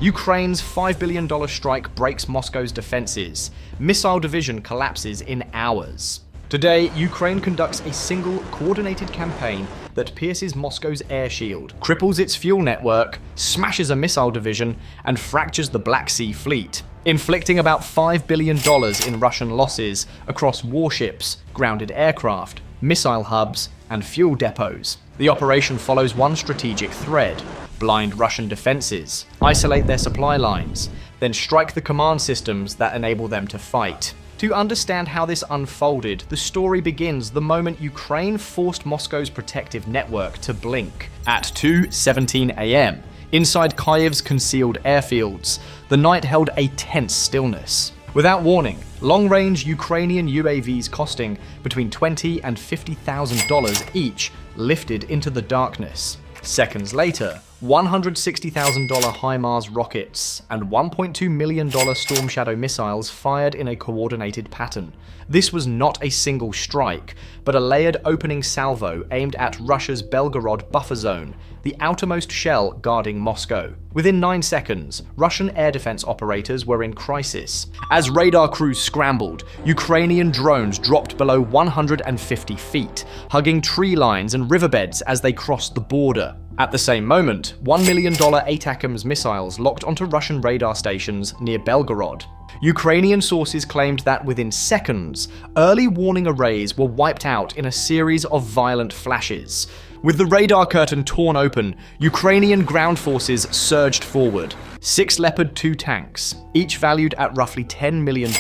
Ukraine's $5 billion strike breaks Moscow's defenses. Missile division collapses in hours. Today, Ukraine conducts a single, coordinated campaign that pierces Moscow's air shield, cripples its fuel network, smashes a missile division, and fractures the Black Sea Fleet, inflicting about $5 billion in Russian losses across warships, grounded aircraft, missile hubs, and fuel depots. The operation follows one strategic thread: blind Russian defenses, isolate their supply lines, then strike the command systems that enable them to fight. To understand how this unfolded, the story begins the moment Ukraine forced Moscow's protective network to blink. At 2:17 a.m., inside Kyiv's concealed airfields, the night held a tense stillness. Without warning, long-range Ukrainian UAVs costing between $20,000 and $50,000 each lifted into the darkness. Seconds later, $160,000 HIMARS rockets and $1.2 million Storm Shadow missiles fired in a coordinated pattern. This was not a single strike, but a layered opening salvo aimed at Russia's Belgorod buffer zone, the outermost shell guarding Moscow. Within 9 seconds, Russian air defense operators were in crisis. As radar crews scrambled, Ukrainian drones dropped below 150 feet, hugging tree lines and riverbeds as they crossed the border. At the same moment, $1 million ATACMS missiles locked onto Russian radar stations near Belgorod. Ukrainian sources claimed that within seconds, early warning arrays were wiped out in a series of violent flashes. With the radar curtain torn open, Ukrainian ground forces surged forward. 6 Leopard 2 tanks, each valued at roughly $10 million,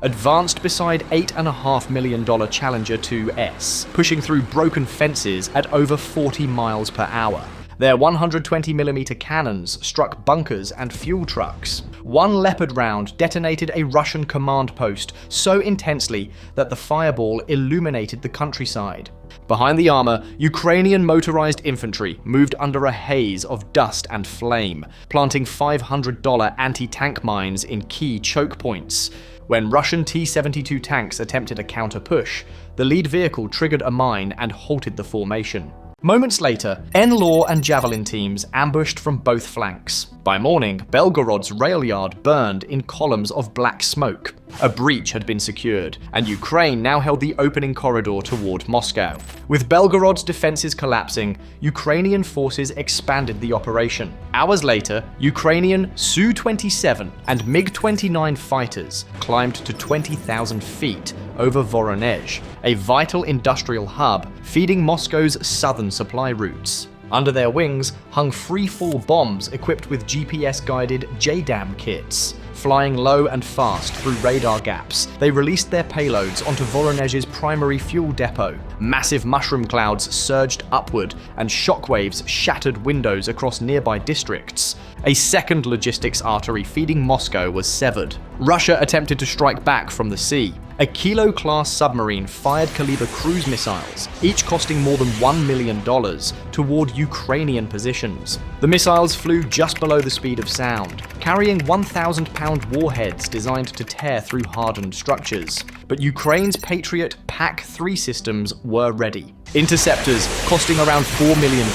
advanced beside $8.5 million Challenger 2S, pushing through broken fences at over 40 miles per hour. Their 120mm cannons struck bunkers and fuel trucks. One Leopard round detonated a Russian command post so intensely that the fireball illuminated the countryside. Behind the armor, Ukrainian motorized infantry moved under a haze of dust and flame, planting $500 anti-tank mines in key choke points. When Russian T-72 tanks attempted a counter-push, the lead vehicle triggered a mine and halted the formation. Moments later, NLAW and Javelin teams ambushed from both flanks. By morning, Belgorod's rail yard burned in columns of black smoke. A breach had been secured, and Ukraine now held the opening corridor toward Moscow. With Belgorod's defenses collapsing, Ukrainian forces expanded the operation. Hours later, Ukrainian Su-27 and MiG-29 fighters climbed to 20,000 feet over Voronezh, a vital industrial hub feeding Moscow's southern supply routes. Under their wings hung free-fall bombs equipped with GPS-guided JDAM kits. Flying low and fast through radar gaps, they released their payloads onto Voronezh's primary fuel depot. Massive mushroom clouds surged upward, and shockwaves shattered windows across nearby districts. A second logistics artery feeding Moscow was severed. Russia attempted to strike back from the sea. A Kilo-class submarine fired Kaliber cruise missiles, each costing more than $1 million, toward Ukrainian positions. The missiles flew just below the speed of sound, carrying 1,000-pound warheads designed to tear through hardened structures. But Ukraine's Patriot PAC-3 systems were ready. Interceptors, costing around $4 million,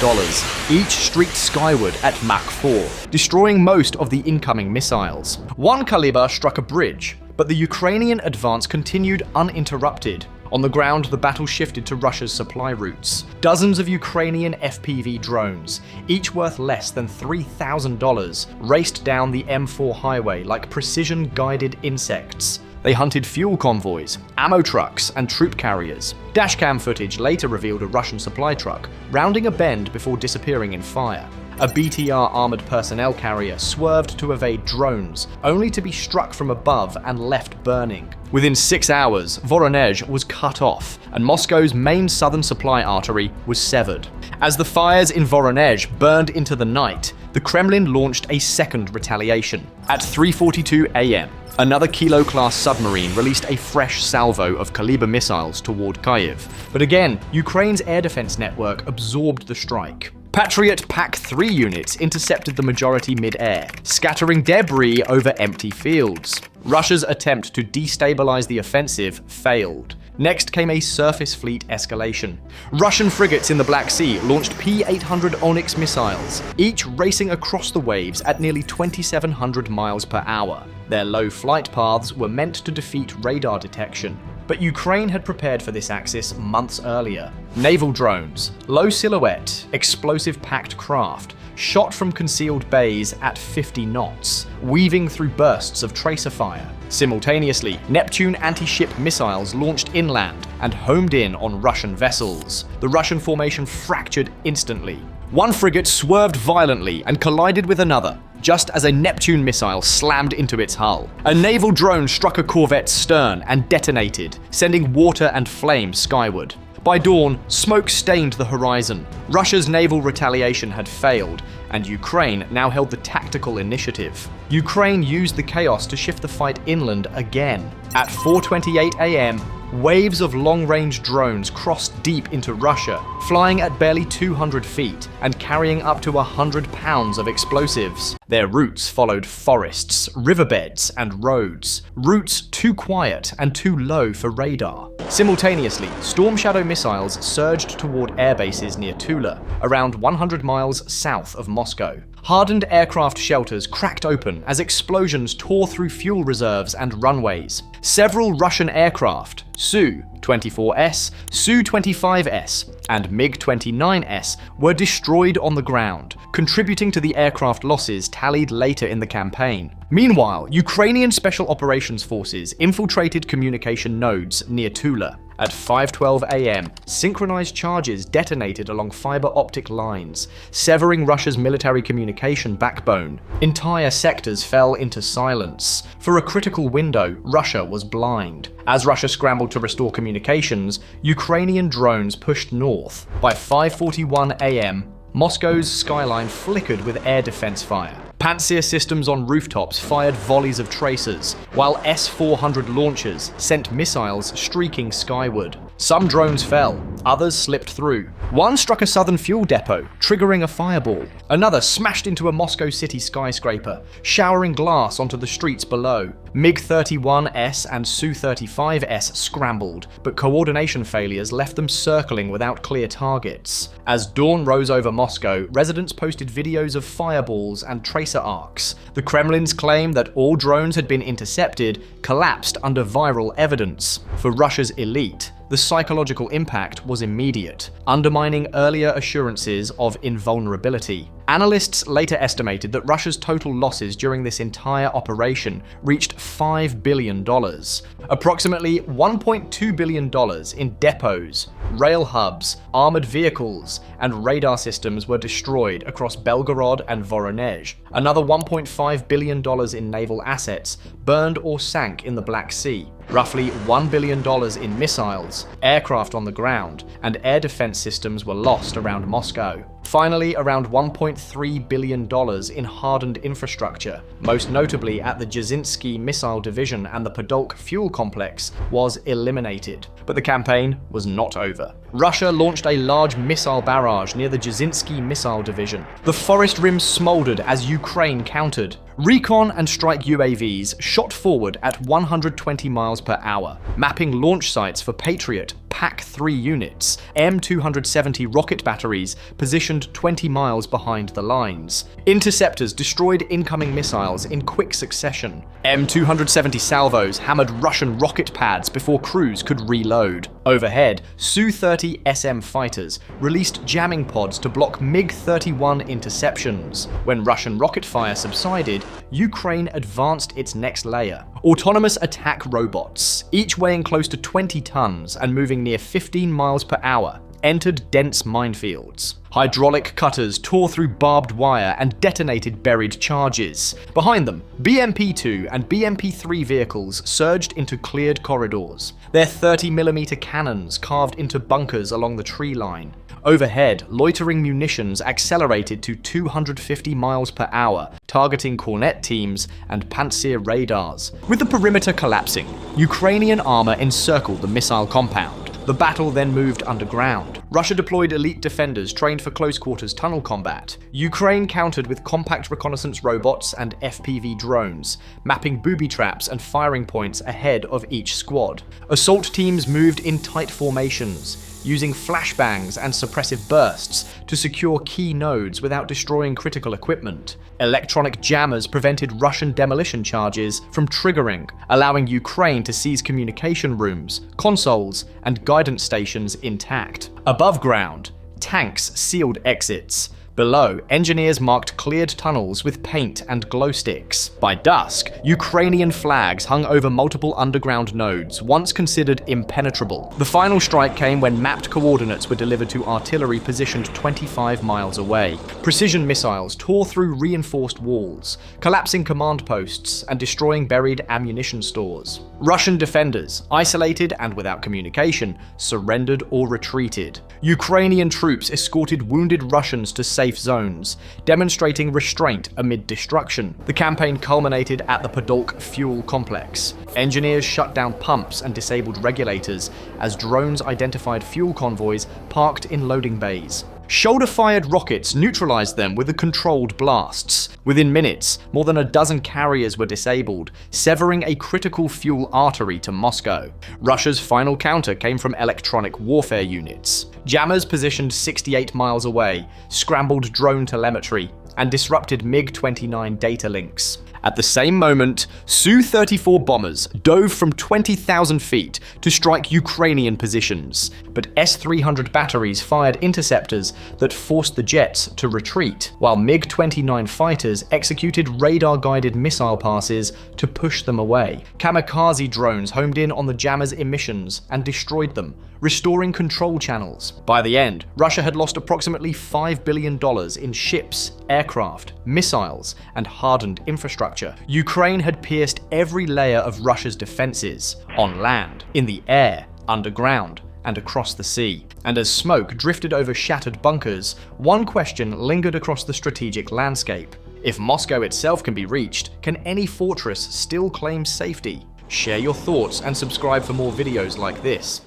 each streaked skyward at Mach 4, destroying most of the incoming missiles. One Kaliber struck a bridge, but the Ukrainian advance continued uninterrupted. On the ground, the battle shifted to Russia's supply routes. Dozens of Ukrainian FPV drones, each worth less than $3,000, raced down the M4 highway like precision-guided insects. They hunted fuel convoys, ammo trucks, and troop carriers. Dashcam footage later revealed a Russian supply truck rounding a bend before disappearing in fire. A BTR armored personnel carrier swerved to evade drones, only to be struck from above and left burning. Within 6 hours, Voronezh was cut off, and Moscow's main southern supply artery was severed. As the fires in Voronezh burned into the night, the Kremlin launched a second retaliation. At 3:42 a.m., another Kilo-class submarine released a fresh salvo of Kaliber missiles toward Kyiv. But again, Ukraine's air defense network absorbed the strike. Patriot PAC-3 units intercepted the majority mid-air, scattering debris over empty fields. Russia's attempt to destabilize the offensive failed. Next came a surface fleet escalation. Russian frigates in the Black Sea launched P-800 Onyx missiles, each racing across the waves at nearly 2,700 miles per hour. Their low flight paths were meant to defeat radar detection. But Ukraine had prepared for this axis months earlier. Naval drones, low silhouette, explosive-packed craft, shot from concealed bays at 50 knots, weaving through bursts of tracer fire. Simultaneously, Neptune anti-ship missiles launched inland and homed in on Russian vessels. The Russian formation fractured instantly. One frigate swerved violently and collided with another, just as a Neptune missile slammed into its hull. A naval drone struck a corvette's stern and detonated, sending water and flame skyward. By dawn, smoke stained the horizon. Russia's naval retaliation had failed, and Ukraine now held the tactical initiative. Ukraine used the chaos to shift the fight inland again. At 4:28 a.m., waves of long-range drones crossed deep into Russia, flying at barely 200 feet and carrying up to 100 pounds of explosives. Their routes followed forests, riverbeds, and roads, routes too quiet and too low for radar. Simultaneously, Storm Shadow missiles surged toward airbases near Tula, around 100 miles south of Moscow. Hardened aircraft shelters cracked open as explosions tore through fuel reserves and runways. Several Russian aircraft, Su-24S, Su-25S, and MiG-29S, were destroyed on the ground, contributing to the aircraft losses tallied later in the campaign. Meanwhile, Ukrainian Special Operations Forces infiltrated communication nodes near Tula. At 5:12 a.m., synchronized charges detonated along fiber optic lines, severing Russia's military communication backbone. Entire sectors fell into silence. For a critical window, Russia was blind. As Russia scrambled to restore communications, Ukrainian drones pushed north. By 5:41 a.m., Moscow's skyline flickered with air defense fire. Pantsir systems on rooftops fired volleys of tracers, while S-400 launchers sent missiles streaking skyward. Some drones fell, others slipped through. One struck a southern fuel depot, triggering a fireball. Another smashed into a Moscow city skyscraper, showering glass onto the streets below. MiG-31S and Su-35S scrambled, but coordination failures left them circling without clear targets. As dawn rose over Moscow, residents posted videos of fireballs and tracer arcs. The Kremlin's claim that all drones had been intercepted collapsed under viral evidence. For Russia's elite, the psychological impact was immediate, undermining earlier assurances of invulnerability. Analysts later estimated that Russia's total losses during this entire operation reached $5 billion. Approximately $1.2 billion in depots, rail hubs, armored vehicles, and radar systems were destroyed across Belgorod and Voronezh. Another $1.5 billion in naval assets burned or sank in the Black Sea. Roughly $1 billion in missiles, aircraft on the ground, and air defense systems were lost around Moscow. Finally, around $1.3 billion in hardened infrastructure, most notably at the Jazinski Missile Division and the Podolsk Fuel Complex, was eliminated. But the campaign was not over. Russia launched a large missile barrage near the Jazinski Missile Division. The forest rim smoldered as Ukraine countered. Recon and strike UAVs shot forward at 120 miles per hour, mapping launch sites for Patriot PAC-3 units, M270 rocket batteries positioned 20 miles behind the lines. Interceptors destroyed incoming missiles in quick succession. M270 salvos hammered Russian rocket pads before crews could reload. Overhead, Su-30 SM fighters released jamming pods to block MiG-31 interceptions. When Russian rocket fire subsided, Ukraine advanced its next layer. Autonomous attack robots, each weighing close to 20 tons and moving near 15 miles per hour, entered dense minefields. Hydraulic cutters tore through barbed wire and detonated buried charges. Behind them, BMP-2 and BMP-3 vehicles surged into cleared corridors, their 30mm cannons carved into bunkers along the tree line. Overhead, loitering munitions accelerated to 250 miles per hour, targeting Kornet teams and Pantsir radars. With the perimeter collapsing, Ukrainian armor encircled the missile compound. The battle then moved underground. Russia deployed elite defenders trained for close-quarters tunnel combat. Ukraine countered with compact reconnaissance robots and FPV drones, mapping booby traps and firing points ahead of each squad. Assault teams moved in tight formations, using flashbangs and suppressive bursts to secure key nodes without destroying critical equipment. Electronic jammers prevented Russian demolition charges from triggering, allowing Ukraine to seize communication rooms, consoles, and guidance stations intact. Above ground, tanks sealed exits. Below, engineers marked cleared tunnels with paint and glow sticks. By dusk, Ukrainian flags hung over multiple underground nodes, once considered impenetrable. The final strike came when mapped coordinates were delivered to artillery positioned 25 miles away. Precision missiles tore through reinforced walls, collapsing command posts and destroying buried ammunition stores. Russian defenders, isolated and without communication, surrendered or retreated. Ukrainian troops escorted wounded Russians to safe zones, demonstrating restraint amid destruction. The campaign culminated at the Podolsk fuel complex. Engineers shut down pumps and disabled regulators as drones identified fuel convoys parked in loading bays. Shoulder-fired rockets neutralized them with the controlled blasts. Within minutes, more than a dozen carriers were disabled, severing a critical fuel artery to Moscow. Russia's final counter came from electronic warfare units. Jammers positioned 68 miles away, scrambled drone telemetry, and disrupted MiG-29 data links. At the same moment, Su-34 bombers dove from 20,000 feet to strike Ukrainian positions, but S-300 batteries fired interceptors that forced the jets to retreat, while MiG-29 fighters executed radar-guided missile passes to push them away. Kamikaze drones homed in on the jammers' emissions and destroyed them, restoring control channels. By the end, Russia had lost approximately $5 billion in ships, aircraft, missiles, and hardened infrastructure. Ukraine had pierced every layer of Russia's defenses, on land, in the air, underground, and across the sea. And as smoke drifted over shattered bunkers, one question lingered across the strategic landscape. If Moscow itself can be reached, can any fortress still claim safety? Share your thoughts and subscribe for more videos like this.